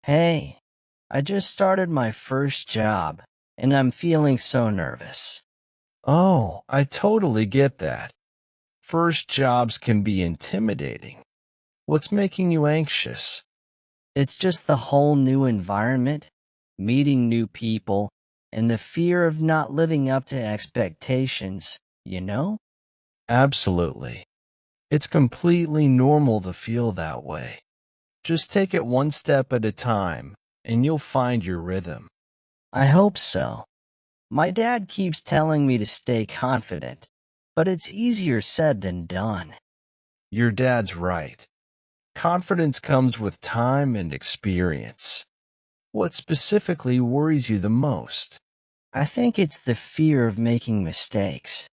Hey, I just started my first job, and I'm feeling so nervous. Oh, I totally get that. First jobs can be intimidating. What's making you anxious? It's just the whole new environment, meeting new people, and the fear of not living up to expectations, you know? Absolutely. It's completely normal to feel that way. Just take it one step at a time, and you'll find your rhythm. I hope so. My dad keeps telling me to stay confident, but it's easier said than done. Your dad's right. Confidence comes with time and experience. What specifically worries you the most? I think it's the fear of making mistakes.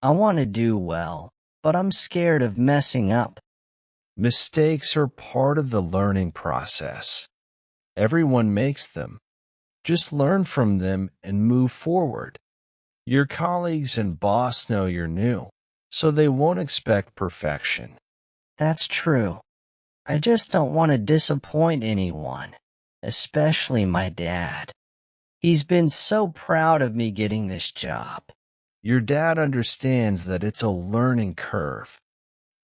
I want to do well, but I'm scared of messing up. Mistakes are part of the learning process. Everyone makes them. Just learn from them and move forward. Your colleagues and boss know you're new, so they won't expect perfection. That's true. I just don't want to disappoint anyone, especially my dad. He's been so proud of me getting this job. Your dad understands that it's a learning curve.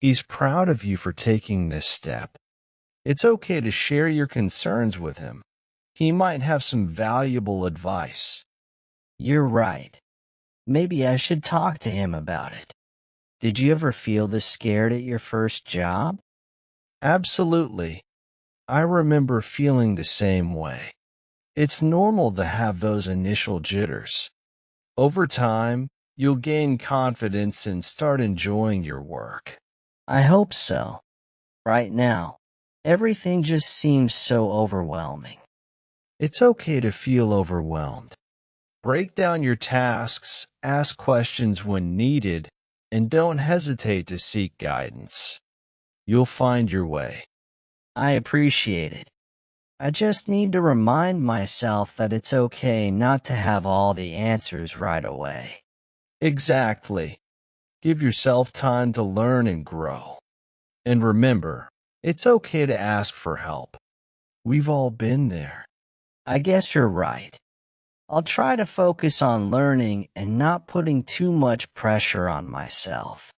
He's proud of you for taking this step. It's okay to share your concerns with him. He might have some valuable advice. You're right. Maybe I should talk to him about it. Did you ever feel this scared at your first job? Absolutely. I remember feeling the same way. It's normal to have those initial jitters. Over time, you'll gain confidence and start enjoying your work. I hope so. Right now, everything just seems so overwhelming. It's okay to feel overwhelmed. Break down your tasks, ask questions when needed, and don't hesitate to seek guidance. You'll find your way. I appreciate it. I just need to remind myself that it's okay not to have all the answers right away. Exactly. Give yourself time to learn and grow. And remember, it's okay to ask for help. We've all been there. I guess you're right. I'll try to focus on learning and not putting too much pressure on myself.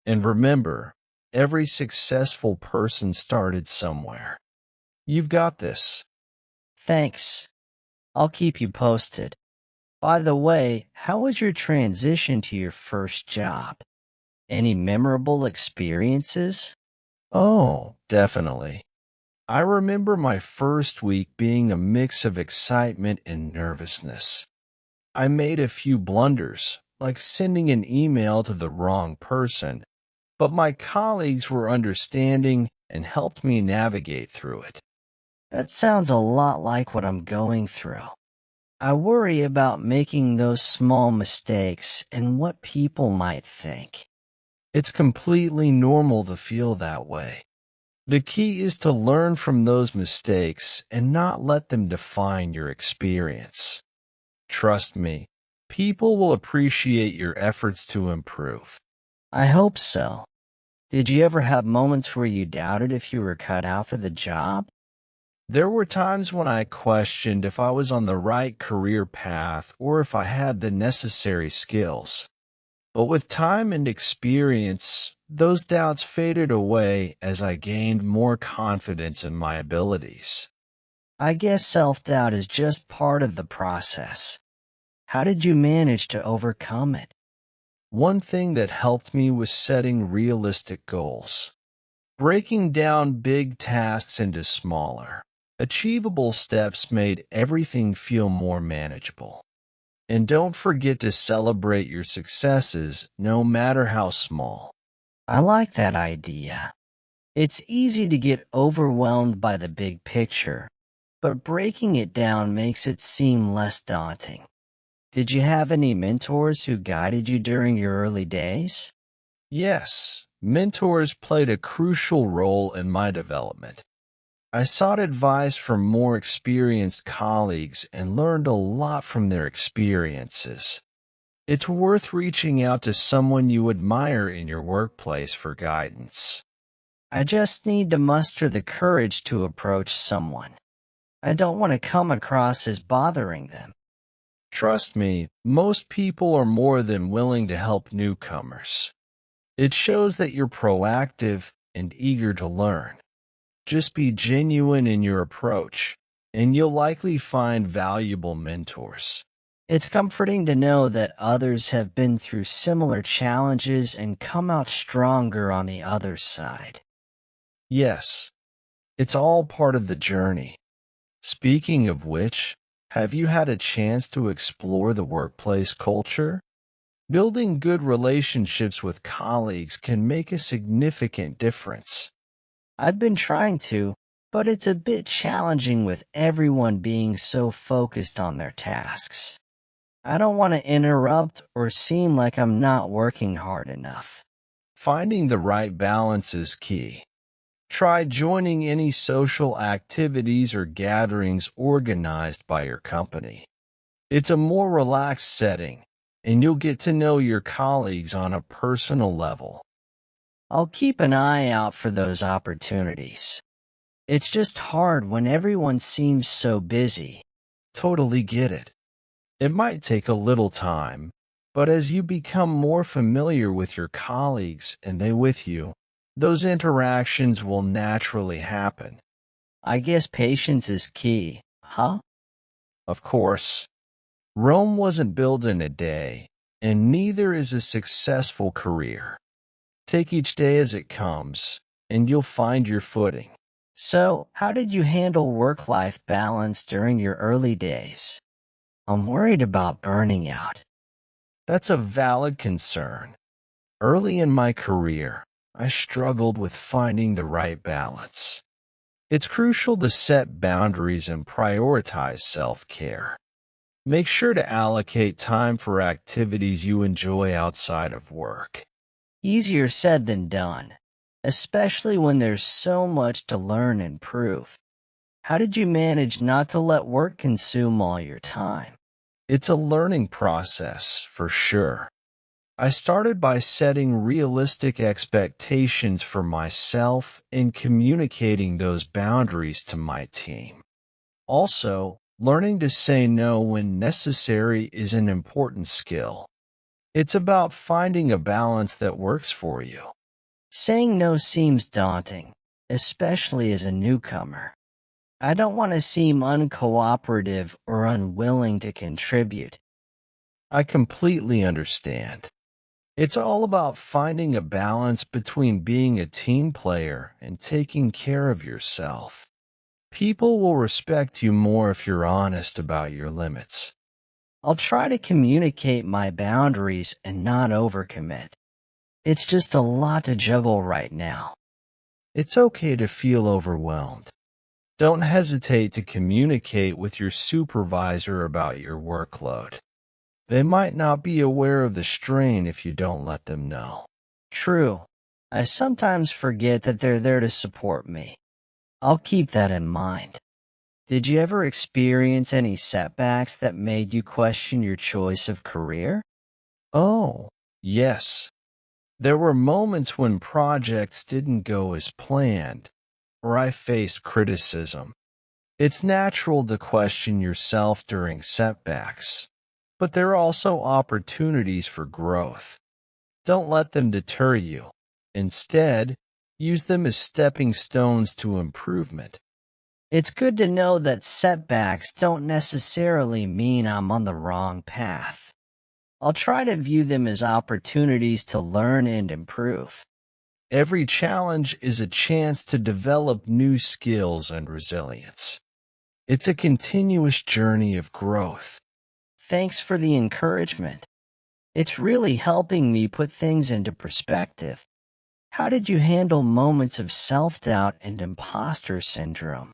And remember, every successful person started somewhere. You've got this. Thanks. I'll keep you posted. By the way, how was your transition to your first job? Any memorable experiences? Oh, definitely. I remember my first week being a mix of excitement and nervousness. I made a few blunders, like sending an email to the wrong person, but my colleagues were understanding and helped me navigate through it. That sounds a lot like what I'm going through. I worry about making those small mistakes and what people might think. It's completely normal to feel that way. The key is to learn from those mistakes and not let them define your experience. Trust me, people will appreciate your efforts to improve. I hope so. Did you ever have moments where you doubted if you were cut out for the job? There were times when I questioned if I was on the right career path or if I had the necessary skills. But with time and experience, those doubts faded away as I gained more confidence in my abilities. I guess self-doubt is just part of the process. How did you manage to overcome it? One thing that helped me was setting realistic goals, breaking down big tasks into smaller, achievable steps made everything feel more manageable. And don't forget to celebrate your successes, no matter how small. I like that idea. It's easy to get overwhelmed by the big picture, but breaking it down makes it seem less daunting. Did you have any mentors who guided you during your early days? Yes, mentors played a crucial role in my development. I sought advice from more experienced colleagues and learned a lot from their experiences. It's worth reaching out to someone you admire in your workplace for guidance. I just need to muster the courage to approach someone. I don't want to come across as bothering them. Trust me, most people are more than willing to help newcomers. It shows that you're proactive and eager to learn. Just be genuine in your approach, and you'll likely find valuable mentors. It's comforting to know that others have been through similar challenges and come out stronger on the other side. Yes, it's all part of the journey. Speaking of which, have you had a chance to explore the workplace culture? Building good relationships with colleagues can make a significant difference. I've been trying to, but it's a bit challenging with everyone being so focused on their tasks. I don't want to interrupt or seem like I'm not working hard enough. Finding the right balance is key. Try joining any social activities or gatherings organized by your company. It's a more relaxed setting, and you'll get to know your colleagues on a personal level. I'll keep an eye out for those opportunities. It's just hard when everyone seems so busy. Totally get it. It might take a little time, but as you become more familiar with your colleagues and they with you, those interactions will naturally happen. I guess patience is key, huh? Of course, Rome wasn't built in a day, and neither is a successful career. Take each day as it comes, and you'll find your footing. So, how did you handle work-life balance during your early days? I'm worried about burning out. That's a valid concern. Early in my career, I struggled with finding the right balance. It's crucial to set boundaries and prioritize self-care. Make sure to allocate time for activities you enjoy outside of work. Easier said than done, especially when there's so much to learn and prove. How did you manage not to let work consume all your time? It's a learning process, for sure. I started by setting realistic expectations for myself and communicating those boundaries to my team. Also, learning to say no when necessary is an important skill. It's about finding a balance that works for you. Saying no seems daunting, especially as a newcomer. I don't want to seem uncooperative or unwilling to contribute. I completely understand. It's all about finding a balance between being a team player and taking care of yourself. People will respect you more if you're honest about your limits. I'll try to communicate my boundaries and not overcommit. It's just a lot to juggle right now. It's okay to feel overwhelmed. Don't hesitate to communicate with your supervisor about your workload. They might not be aware of the strain if you don't let them know. True. I sometimes forget that they're there to support me. I'll keep that in mind. Did you ever experience any setbacks that made you question your choice of career? Oh, yes. There were moments when projects didn't go as planned, or I faced criticism. It's natural to question yourself during setbacks, but there are also opportunities for growth. Don't let them deter you. Instead, use them as stepping stones to improvement. It's good to know that setbacks don't necessarily mean I'm on the wrong path. I'll try to view them as opportunities to learn and improve. Every challenge is a chance to develop new skills and resilience. It's a continuous journey of growth. Thanks for the encouragement. It's really helping me put things into perspective. How did you handle moments of self-doubt and imposter syndrome?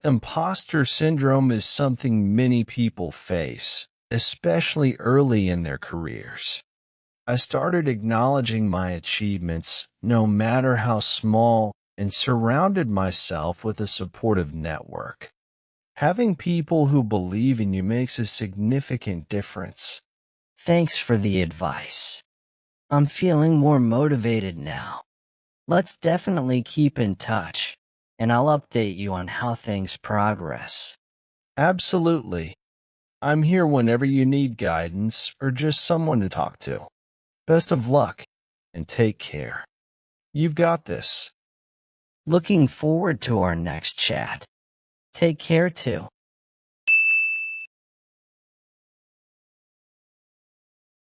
Imposter syndrome is something many people face, especially early in their careers. I started acknowledging my achievements, no matter how small, and surrounded myself with a supportive network. Having people who believe in you makes a significant difference. Thanks for the advice. I'm feeling more motivated now. Let's definitely keep in touch. and I'll update you on how things progress. Absolutely. I'm here whenever you need guidance or just someone to talk to. Best of luck, and take care. You've got this. Looking forward to our next chat. Take care too.